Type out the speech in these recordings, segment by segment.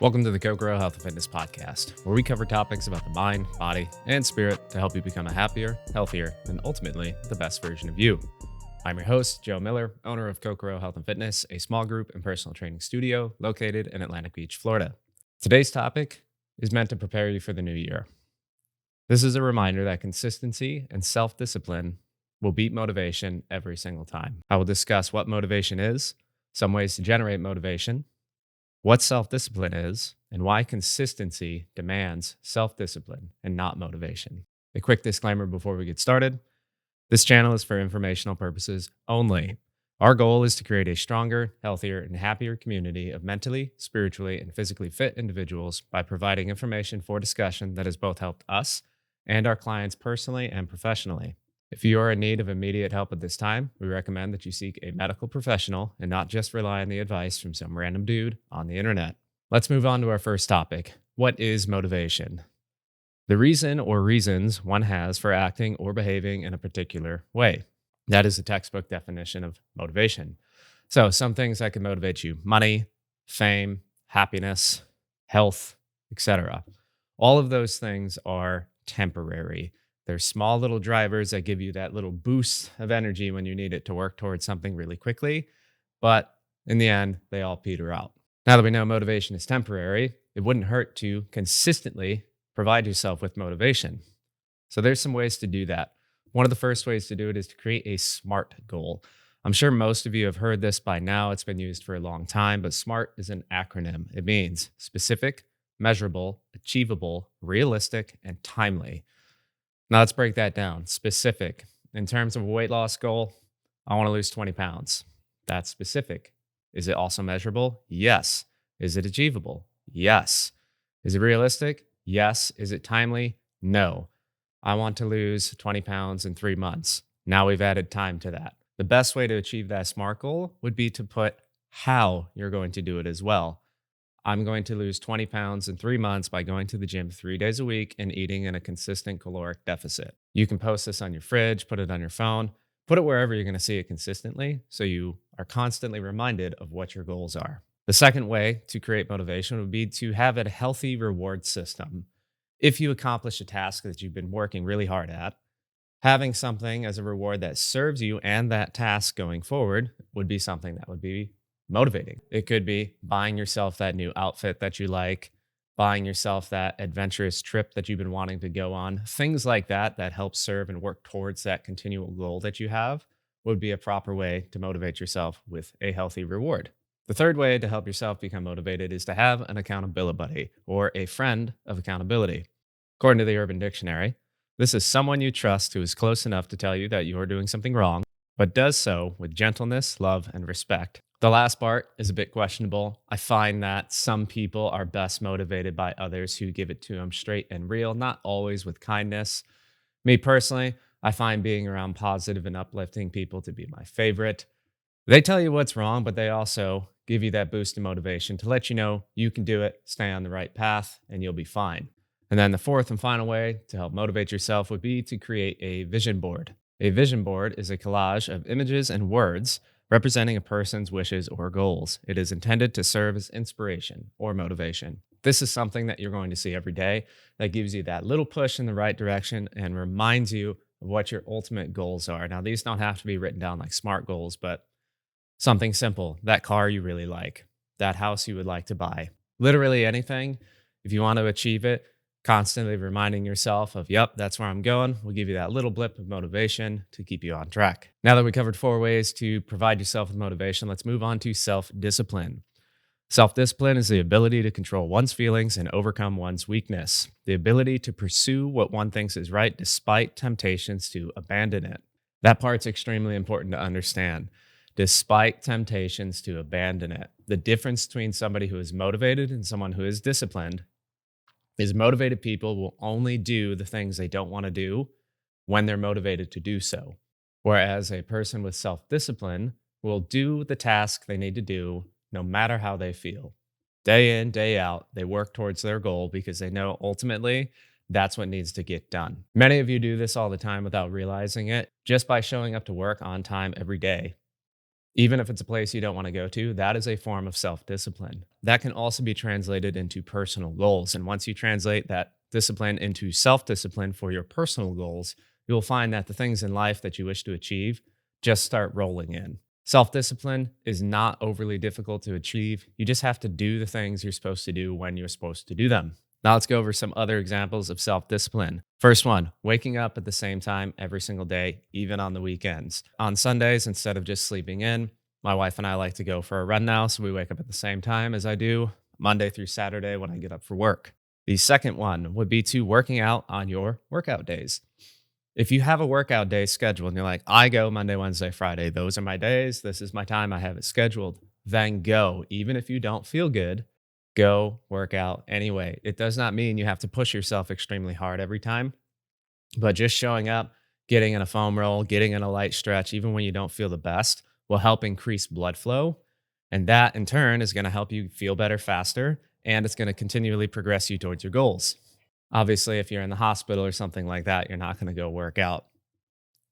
Welcome to the Kokoro Health and Fitness Podcast, where we cover topics about the mind, body, and spirit to help you become a happier, healthier, and ultimately the best version of you. I'm your host, Joe Miller, owner of Kokoro Health and Fitness, a small group and personal training studio located in Atlantic Beach, Florida. Today's topic is meant to prepare you for the new year. This is a reminder that consistency and self-discipline will beat motivation every single time. I will discuss what motivation is, some ways to generate motivation, what self-discipline is, and why consistency demands self-discipline and not motivation. A quick disclaimer before we get started. This channel is for informational purposes only. Our goal is to create a stronger, healthier, and happier community of mentally, spiritually, and physically fit individuals by providing information for discussion that has both helped us and our clients personally and professionally. If you are in need of immediate help at this time, we recommend that you seek a medical professional and not just rely on the advice from some random dude on the internet. Let's move on to our first topic. What is motivation? The reason or reasons one has for acting or behaving in a particular way. That is the textbook definition of motivation. So some things that can motivate you: money, fame, happiness, health, etc. All of those things are temporary. They're small little drivers that give you that little boost of energy when you need it to work towards something really quickly. But in the end, they all peter out. Now that we know motivation is temporary, it wouldn't hurt to consistently provide yourself with motivation. So there's some ways to do that. One of the first ways to do it is to create a SMART goal. I'm sure most of you have heard this by now. It's been used for a long time, but SMART is an acronym. It means specific, measurable, achievable, realistic, and timely. Now let's break that down. Specific. In terms of a weight loss goal, I want to lose 20 pounds. That's specific. Is it also measurable? Yes. Is it achievable? Yes. Is it realistic? Yes. Is it timely? No. I want to lose 20 pounds in 3 months. Now we've added time to that. The best way to achieve that SMART goal would be to put how you're going to do it as well. I'm going to lose 20 pounds in 3 months by going to the gym 3 days a week and eating in a consistent caloric deficit. You can post this on your fridge, put it on your phone, put it wherever you're going to see it consistently so you are constantly reminded of what your goals are. The second way to create motivation would be to have a healthy reward system. If you accomplish a task that you've been working really hard at, having something as a reward that serves you and that task going forward would be something that would be motivating. It could be buying yourself that new outfit that you like, buying yourself that adventurous trip that you've been wanting to go on. Things like that that help serve and work towards that continual goal that you have would be a proper way to motivate yourself with a healthy reward. The third way to help yourself become motivated is to have an accountability buddy or a friend of accountability. According to the Urban Dictionary, this is someone you trust who is close enough to tell you that you are doing something wrong, but does so with gentleness, love, and respect. The last part is a bit questionable. I find that some people are best motivated by others who give it to them straight and real, not always with kindness. Me personally, I find being around positive and uplifting people to be my favorite. They tell you what's wrong, but they also give you that boost of motivation to let you know you can do it, stay on the right path, and you'll be fine. And then the fourth and final way to help motivate yourself would be to create a vision board. A vision board is a collage of images and words representing a person's wishes or goals. It is intended to serve as inspiration or motivation. This is something that you're going to see every day that gives you that little push in the right direction and reminds you of what your ultimate goals are. Now, these don't have to be written down like SMART goals, but something simple: that car you really like, that house you would like to buy, literally anything. If you want to achieve it, constantly reminding yourself of, yep, that's where I'm going, will give you that little blip of motivation to keep you on track. Now that we covered 4 ways to provide yourself with motivation, let's move on to self-discipline. Self-discipline is the ability to control one's feelings and overcome one's weakness, the ability to pursue what one thinks is right despite temptations to abandon it. That part's extremely important to understand. Despite temptations to abandon it. The difference between somebody who is motivated and someone who is disciplined is motivated people will only do the things they don't want to do when they're motivated to do so. Whereas a person with self-discipline will do the task they need to do no matter how they feel. Day in, day out, they work towards their goal because they know ultimately that's what needs to get done. Many of you do this all the time without realizing it, just by showing up to work on time every day. Even if it's a place you don't want to go to, that is a form of self discipline. That can also be translated into personal goals. And once you translate that discipline into self discipline for your personal goals, you'll find that the things in life that you wish to achieve just start rolling in. Self discipline is not overly difficult to achieve. You just have to do the things you're supposed to do when you're supposed to do them. Now, let's go over some other examples of self discipline. First one, waking up at the same time every single day, even on the weekends. On Sundays, instead of just sleeping in, my wife and I like to go for a run now. So we wake up at the same time as I do Monday through Saturday when I get up for work. The second one would be to working out on your workout days. If you have a workout day scheduled and you're like, I go Monday, Wednesday, Friday, those are my days, this is my time, I have it scheduled, then go. Even if you don't feel good, go work out anyway. It does not mean you have to push yourself extremely hard every time, but just showing up, getting in a foam roll, getting in a light stretch, even when you don't feel the best, will help increase blood flow. And that in turn is going to help you feel better faster, and it's going to continually progress you towards your goals. Obviously, if you're in the hospital or something like that, you're not going to go work out.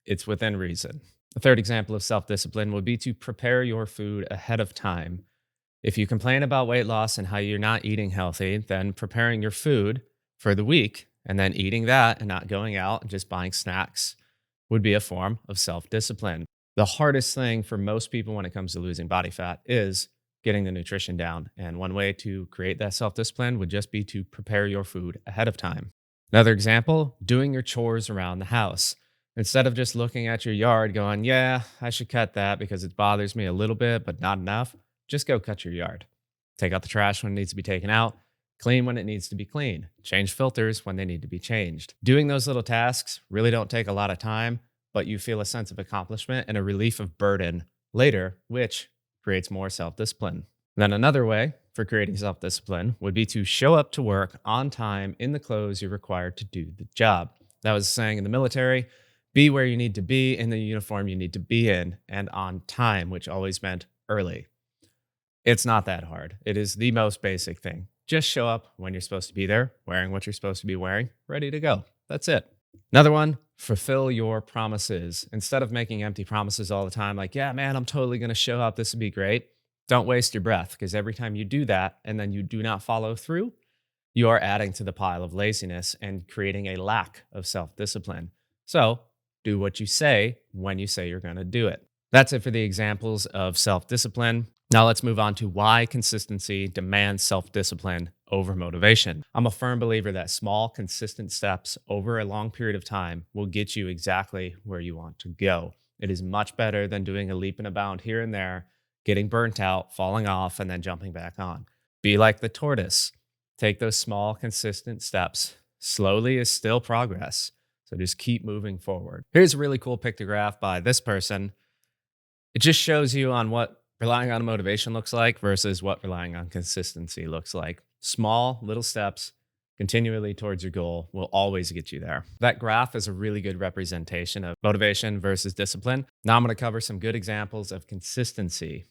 It's within reason. A third example of self discipline would be to prepare your food ahead of time. If you complain about weight loss and how you're not eating healthy, then preparing your food for the week and then eating that and not going out and just buying snacks would be a form of self discipline. The hardest thing for most people when it comes to losing body fat is getting the nutrition down. And one way to create that self discipline would just be to prepare your food ahead of time. Another example, doing your chores around the house. Instead of just looking at your yard going, yeah, I should cut that because it bothers me a little bit, but not enough, just go cut your yard. Take out the trash when it needs to be taken out, clean when it needs to be cleaned, change filters when they need to be changed. Doing those little tasks really don't take a lot of time, but you feel a sense of accomplishment and a relief of burden later, which creates more self-discipline. Then another way for creating self-discipline would be to show up to work on time in the clothes you're required to do the job. That was saying in the military, be where you need to be in the uniform you need to be in and on time, which always meant early. It's not that hard. It is the most basic thing. Just show up when you're supposed to be there, wearing what you're supposed to be wearing, ready to go. That's it. Another one, fulfill your promises. Instead of making empty promises all the time, like, yeah, man, I'm totally going to show up. This would be great. Don't waste your breath, because every time you do that and then you do not follow through, you are adding to the pile of laziness and creating a lack of self-discipline. So do what you say when you say you're going to do it. That's it for the examples of self-discipline. Now let's move on to why consistency demands self-discipline over motivation. I'm a firm believer that small, consistent steps over a long period of time will get you exactly where you want to go. It is much better than doing a leap and a bound here and there, getting burnt out, falling off, and then jumping back on. Be like the tortoise. Take those small, consistent steps. Slowly is still progress. So just keep moving forward. Here's a really cool pictograph by this person. It just shows you on what relying on motivation looks like versus what relying on consistency looks like. Small little steps continually towards your goal will always get you there. That graph is a really good representation of motivation versus discipline. Now I'm going to cover some good examples of consistency.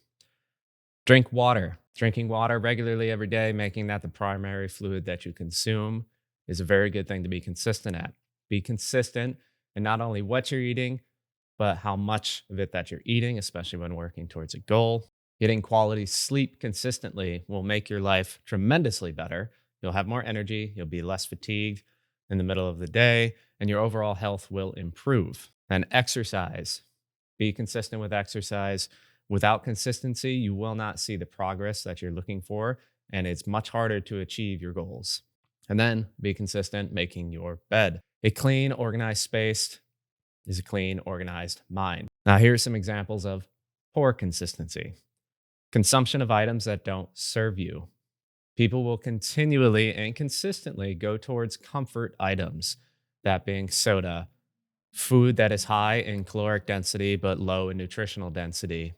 Drink water. Drinking water regularly every day, making that the primary fluid that you consume, is a very good thing to be consistent at. Be consistent in not only what you're eating, but how much of it that you're eating, especially when working towards a goal. Getting quality sleep consistently will make your life tremendously better. You'll have more energy, you'll be less fatigued in the middle of the day, and your overall health will improve. And exercise. Be consistent with exercise. Without consistency, you will not see the progress that you're looking for, and it's much harder to achieve your goals. And then be consistent making your bed. A clean, organized space is a clean, organized mind. Now, here are some examples of poor consistency. Consumption of items that don't serve you. People will continually and consistently go towards comfort items, that being soda, food that is high in caloric density but low in nutritional density,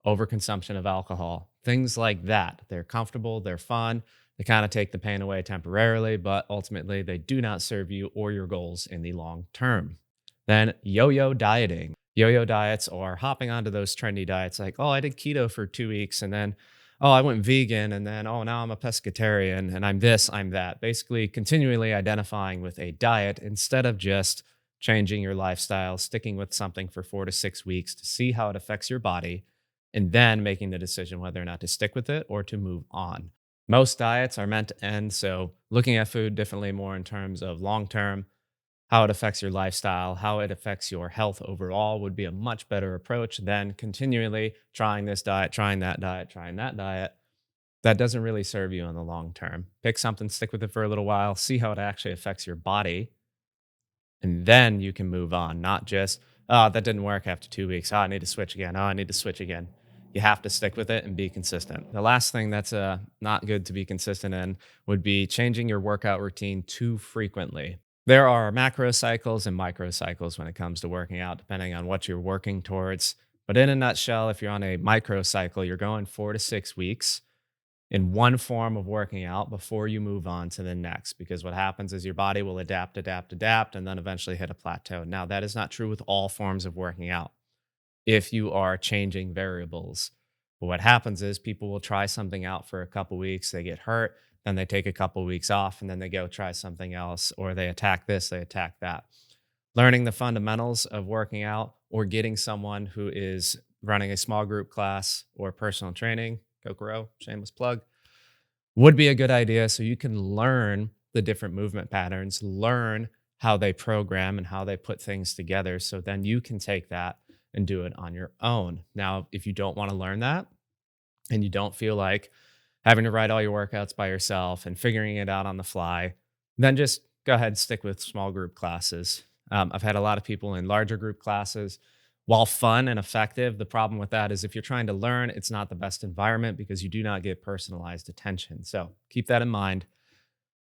overconsumption of alcohol, things like that. They're comfortable, they're fun, they kind of take the pain away temporarily, but ultimately they do not serve you or your goals in the long term. Then yo-yo dieting. Yo-yo diets are hopping onto those trendy diets like, oh, I did keto for 2 weeks and then, oh, I went vegan and then, oh, now I'm a pescatarian and I'm this, I'm that. Basically continually identifying with a diet instead of just changing your lifestyle, sticking with something for 4 to 6 weeks to see how it affects your body and then making the decision whether or not to stick with it or to move on. Most diets are meant to end. So, looking at food differently more in terms of long term, how it affects your lifestyle, how it affects your health overall would be a much better approach than continually trying this diet, trying that diet, trying that diet. That doesn't really serve you in the long term. Pick something, stick with it for a little while, see how it actually affects your body, and then you can move on, not just, oh, that didn't work after 2 weeks. Oh, I need to switch again. Oh, I need to switch again. You have to stick with it and be consistent. The last thing that's not good to be consistent in would be changing your workout routine too frequently. There are macro cycles and micro cycles when it comes to working out, depending on what you're working towards. But in a nutshell, if you're on a micro cycle, you're going 4 to 6 weeks in one form of working out before you move on to the next. Because what happens is your body will adapt, and then eventually hit a plateau. Now, that is not true with all forms of working out if you are changing variables. But what happens is people will try something out for a couple weeks, they get hurt, then they take a couple weeks off, and then they go try something else, or they attack this, they attack that. Learning the fundamentals of working out or getting someone who is running a small group class or personal training, Kokoro, shameless plug, would be a good idea so you can learn the different movement patterns, learn how they program and how they put things together. So then you can take that and do it on your own. Now, if you don't want to learn that and you don't feel like having to write all your workouts by yourself and figuring it out on the fly, then just go ahead and stick with small group classes. I've had a lot of people in larger group classes. While fun and effective, the problem with that is if you're trying to learn, it's not the best environment because you do not get personalized attention. So keep that in mind.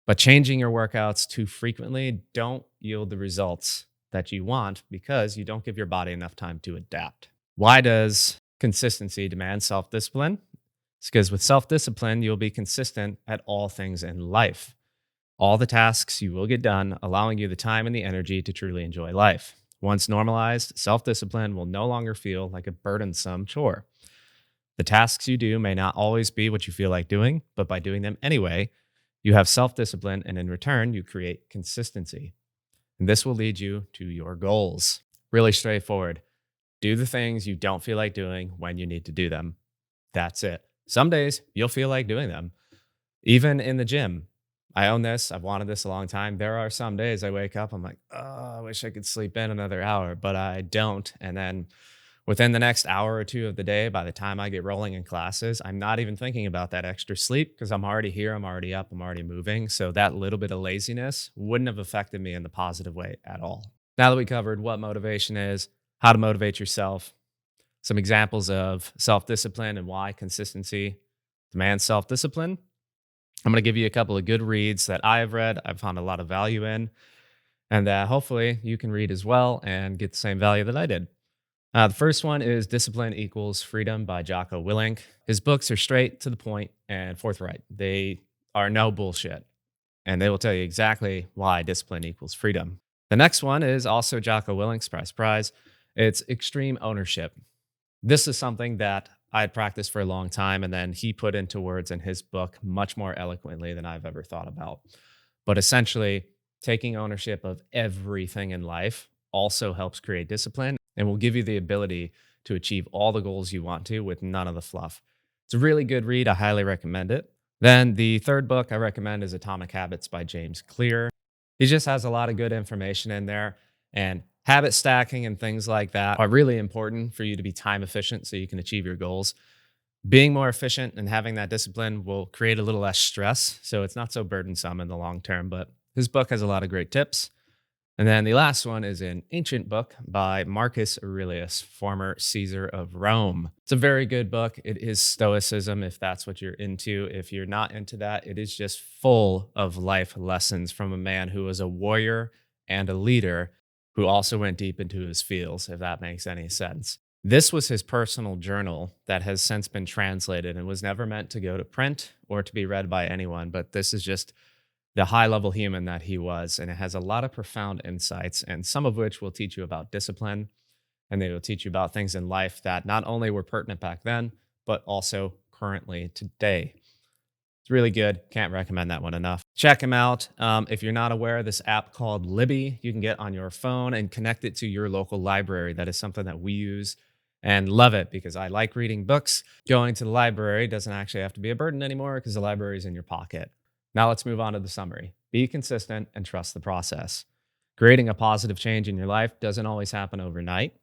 But changing your workouts too frequently don't yield the results that you want because you don't give your body enough time to adapt. Why does consistency demand self discipline? It's because with self discipline, you'll be consistent at all things in life. All the tasks you will get done, allowing you the time and the energy to truly enjoy life. Once normalized, self discipline will no longer feel like a burdensome chore. The tasks you do may not always be what you feel like doing, but by doing them anyway, you have self discipline, and in return, you create consistency. And this will lead you to your goals. Really straightforward. Do the things you don't feel like doing when you need to do them. That's it. Some days you'll feel like doing them. Even in the gym, I own this. I've wanted this a long time. There are some days I wake up, I'm like, oh, I wish I could sleep in another hour, but I don't. And then within the next hour or two of the day, by the time I get rolling in classes, I'm not even thinking about that extra sleep because I'm already here, I'm already up, I'm already moving. So that little bit of laziness wouldn't have affected me in the positive way at all. Now that we covered what motivation is, how to motivate yourself, some examples of self discipline and why consistency demands self discipline, I'm going to give you a couple of good reads that I have read, I've found a lot of value in, and that hopefully you can read as well and get the same value that I did. The first one is Discipline Equals Freedom by Jocko Willink. His books are straight to the point and forthright. They are no bullshit, and they will tell you exactly why discipline equals freedom. The next one is also Jocko Willink, surprise, surprise. It's Extreme Ownership. This is something that I had practiced for a long time, and then he put into words in his book much more eloquently than I've ever thought about. But essentially, taking ownership of everything in life also helps create discipline and will give you the ability to achieve all the goals you want to with none of the fluff. It's a really good read. I highly recommend it. Then the third book I recommend is Atomic Habits by James Clear. He just has a lot of good information in there, and habit stacking and things like that are really important for you to be time efficient so you can achieve your goals. Being more efficient and having that discipline will create a little less stress, so it's not so burdensome in the long term. But his book has a lot of great tips. And then the last one is an ancient book by Marcus Aurelius, former Caesar of Rome. It's a very good book. It is Stoicism, if that's what you're into. If you're not into that, it is just full of life lessons from a man who was a warrior and a leader who also went deep into his feels, if that makes any sense. This was his personal journal that has since been translated and was never meant to go to print or to be read by anyone, but this is just the high level human that he was. And it has a lot of profound insights, and some of which will teach you about discipline, and they will teach you about things in life that not only were pertinent back then, but also currently today. It's really good. Can't recommend that one enough. Check him out. If you're not aware, this app called Libby, you can get on your phone and connect it to your local library. That is something that we use and love it because I like reading books. Going to the library doesn't actually have to be a burden anymore because the library is in your pocket. Now let's move on to the summary. Be consistent and trust the process. Creating a positive change in your life doesn't always happen overnight.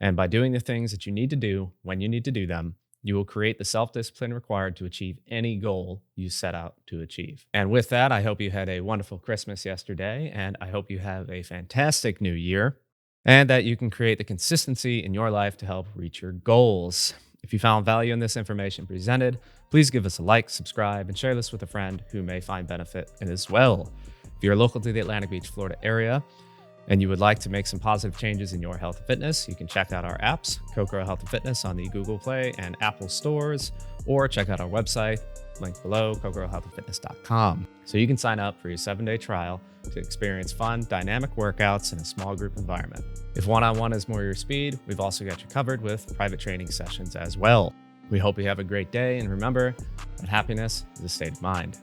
And by doing the things that you need to do when you need to do them, you will create the self-discipline required to achieve any goal you set out to achieve. And with that, I hope you had a wonderful Christmas yesterday, and I hope you have a fantastic new year, and that you can create the consistency in your life to help reach your goals. If you found value in this information presented, please give us a like, subscribe, and share this with a friend who may find benefit in it as well. If you're local to the Atlantic Beach, Florida area, and you would like to make some positive changes in your health and fitness, you can check out our apps, Kokoro Health and Fitness on the Google Play and Apple stores, or check out our website, link below, kokorohealthandfitness.com. So you can sign up for your 7-day trial to experience fun, dynamic workouts in a small group environment. If one-on-one is more your speed, we've also got you covered with private training sessions as well. We hope you have a great day, and remember that happiness is a state of mind.